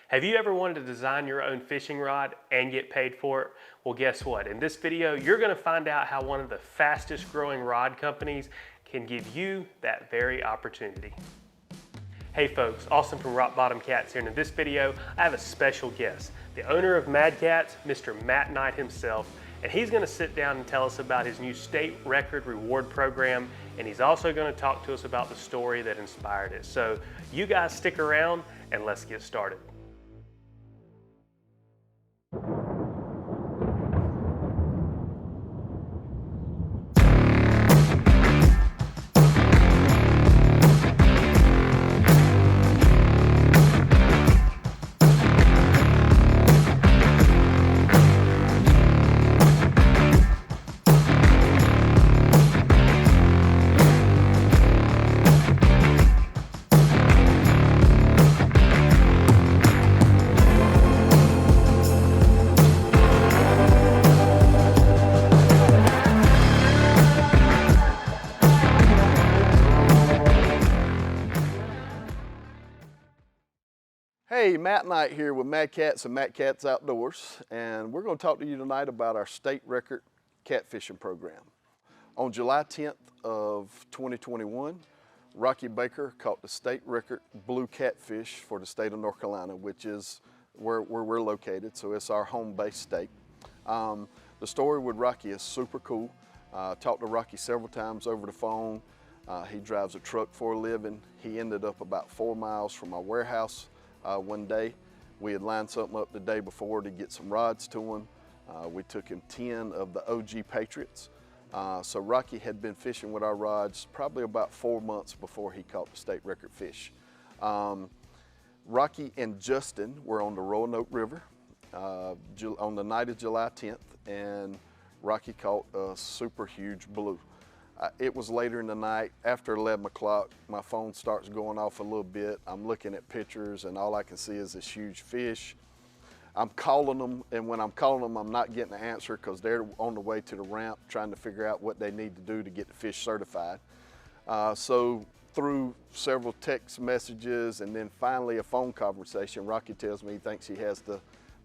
Have you ever wanted to design your own fishing rod and get paid for it? Well, guess what? In this video, you're gonna find out how one of the fastest growing rod companies can give you that very opportunity. Hey folks, Austin from Rock Bottom Cats here, and in this video, I have a special guest, the owner of Mad Katz, Mr. Matt Knight himself, and he's gonna sit down and tell us about his new state record reward program, and he's also gonna talk to us about the story that inspired it. So you guys stick around and let's get started. Hey, Matt Knight here with Mad Katz and Mad Katz Outdoors, and we're going to talk to you tonight about our state record catfishing program. On July 10th of 2021, Rocky Baker caught the state record blue catfish for the state of North Carolina, which is where we're located, so it's our home base state. The story with Rocky is super cool. Talked to Rocky several times over the phone. He drives a truck for a living. He ended up about 4 miles from our warehouse. One day. We had lined something up the day before to get some rods to him. We took him 10 of the OG Patriots. So Rocky had been fishing with our rods probably about 4 months before he caught the state record fish. Rocky and Justin were on the Roanoke River on the night of July 10th, and Rocky caught a super huge blue. It was later in the night, after 11 o'clock, my phone starts going off a little bit. I'm looking at pictures and all I can see is this huge fish. I'm calling them, and when I'm calling them, I'm not getting an answer because they're on the way to the ramp trying to figure out what they need to do to get the fish certified. So through several text messages and then finally a phone conversation, Rocky tells me he thinks he has the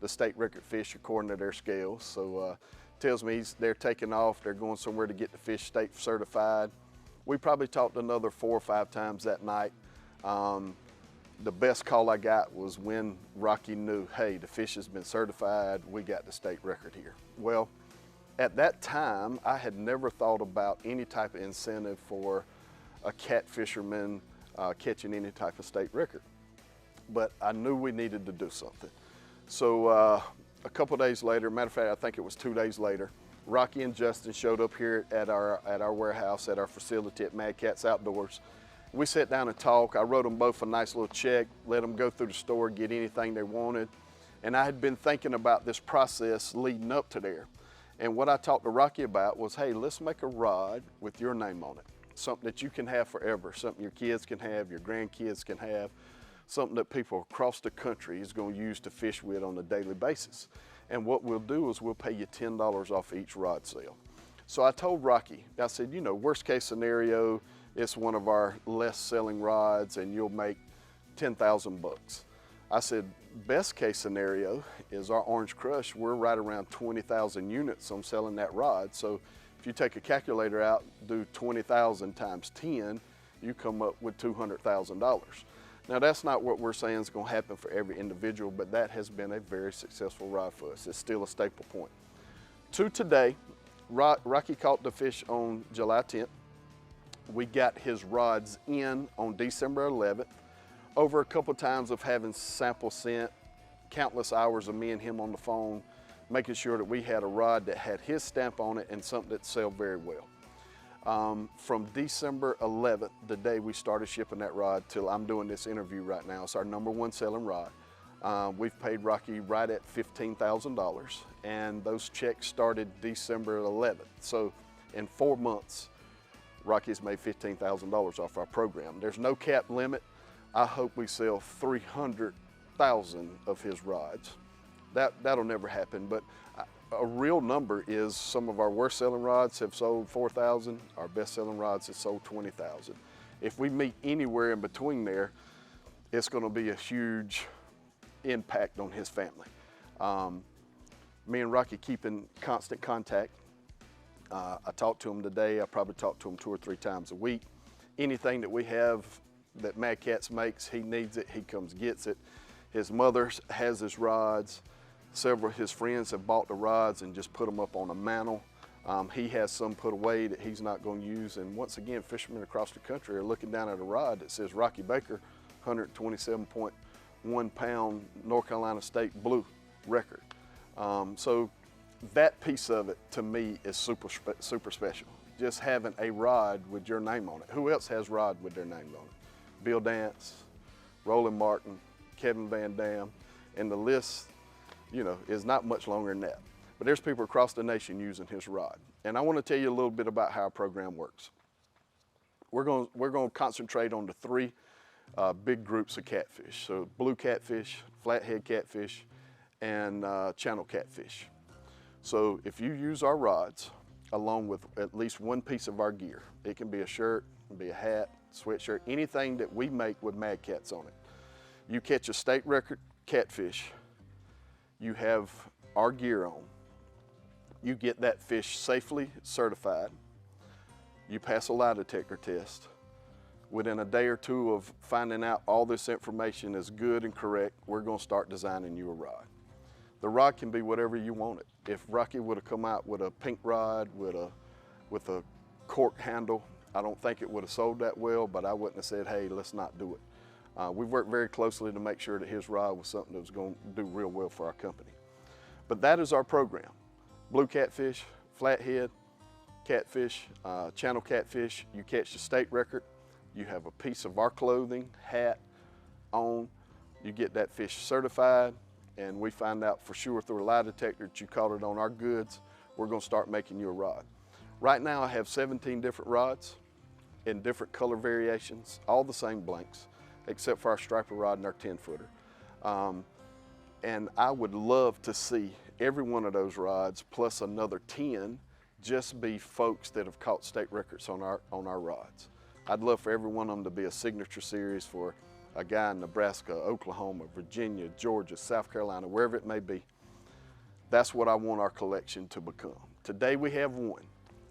state record fish according to their scales. So tells me they're taking off, they're going somewhere to get the fish state certified. We probably talked another 4 or 5 times that night. The best call I got was when Rocky knew, hey, the fish has been certified, we got the state record here. Well, at that time, I had never thought about any type of incentive for a catfisherman catching any type of state record. But I knew we needed to do something. So a couple days later, matter of fact, I think it was 2 days later, Rocky and Justin showed up here at our warehouse, at our facility at Mad Katz Outdoors. We sat down and talked. I wrote them both a nice little check, let them go through the store, get anything they wanted. And I had been thinking about this process leading up to there. And what I talked to Rocky about was, hey, let's make a rod with your name on it. Something that you can have forever, something your kids can have, your grandkids can have. Something that people across the country is going to use to fish with on a daily basis. And what we'll do is we'll pay you $10 off each rod sale. So I told Rocky, I said, you know, worst case scenario, it's one of our less selling rods and you'll make 10,000 bucks. I said, best case scenario is our Orange Crush, we're right around 20,000 units on selling that rod. So if you take a calculator out, do 20,000 times 10, you come up with $200,000. Now that's not what we're saying is going to happen for every individual, but that has been a very successful rod for us. It's still a staple point. To today, Rocky caught the fish on July 10th. We got his rods in on December 11th. Over a couple times of having samples sent, countless hours of me and him on the phone, making sure that we had a rod that had his stamp on it and something that sold very well. From December 11th, the day we started shipping that rod, till I'm doing this interview right now, it's our #1 selling rod. We've paid Rocky right at $15,000, and those checks started December 11th. So in 4 months, Rocky's made $15,000 off our program. There's no cap limit. I hope we sell 300,000 of his rods. That'll never happen, but a real number is some of our worst selling rods have sold 4,000, our best selling rods have sold 20,000. If we meet anywhere in between there, it's going to be a huge impact on his family. Me and Rocky keep in constant contact. I talk to him today. I probably talk to him 2 or 3 times a week. Anything that we have that Mad Katz makes, he needs it, he comes gets it. His mother has his rods. Several of his friends have bought the rods and just put them up on a mantle. He has some put away that he's not going to use. And once again, fishermen across the country are looking down at a rod that says Rocky Baker, 127.1 pound North Carolina State blue record. So that piece of it to me is super special. Just having a rod with your name on it. Who else has rod with their name on it? Bill Dance, Roland Martin, Kevin Van Dam, and the list, you know, is not much longer than that. But there's people across the nation using his rod. And I want to tell you a little bit about how our program works. We're going to concentrate on the 3 big groups of catfish. So blue catfish, flathead catfish, and channel catfish. So if you use our rods along with at least one piece of our gear, it can be a shirt, it can be a hat, sweatshirt, anything that we make with Mad Katz on it. You catch a state record catfish, you have our gear on, you get that fish safely certified, you pass a lie detector test. Within a day or 2 of finding out all this information is good and correct, we're going to start designing you a rod. The rod can be whatever you want it. If Rocky would have come out with a pink rod with a cork handle, I don't think it would have sold that well, but I wouldn't have said, hey, let's not do it. We've worked very closely to make sure that his rod was something that was going to do real well for our company. But that is our program. Blue catfish, flathead, catfish, channel catfish, you catch the state record, you have a piece of our clothing, hat on, you get that fish certified, and we find out for sure through a lie detector that you caught it on our goods, we're going to start making you a rod. Right now I have 17 different rods in different color variations, all the same blanks, except for our striper rod and our 10-footer. And I would love to see every one of those rods plus another 10 just be folks that have caught state records on our rods. I'd love for every one of them to be a signature series for a guy in Nebraska, Oklahoma, Virginia, Georgia, South Carolina, wherever it may be. That's what I want our collection to become. Today we have 1.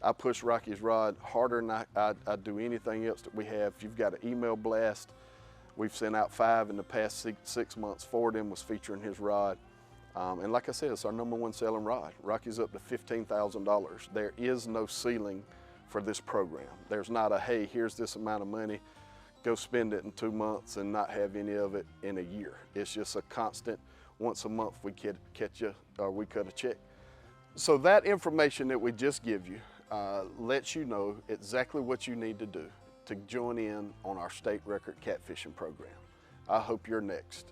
I push Rocky's rod harder than I do anything else that we have. If you've got an email blast, we've sent out 5 in the past 6 months. 4 of them was featuring his rod. And like I said, it's our #1 selling rod. Rocky's up to $15,000. There is no ceiling for this program. There's not a, hey, here's this amount of money, go spend it in 2 months and not have any of it in a year. It's just a constant, once a month we catch you, or we cut a check. So that information that we just give you lets you know exactly what you need to do to join in on our state record catfishing program. I hope you're next.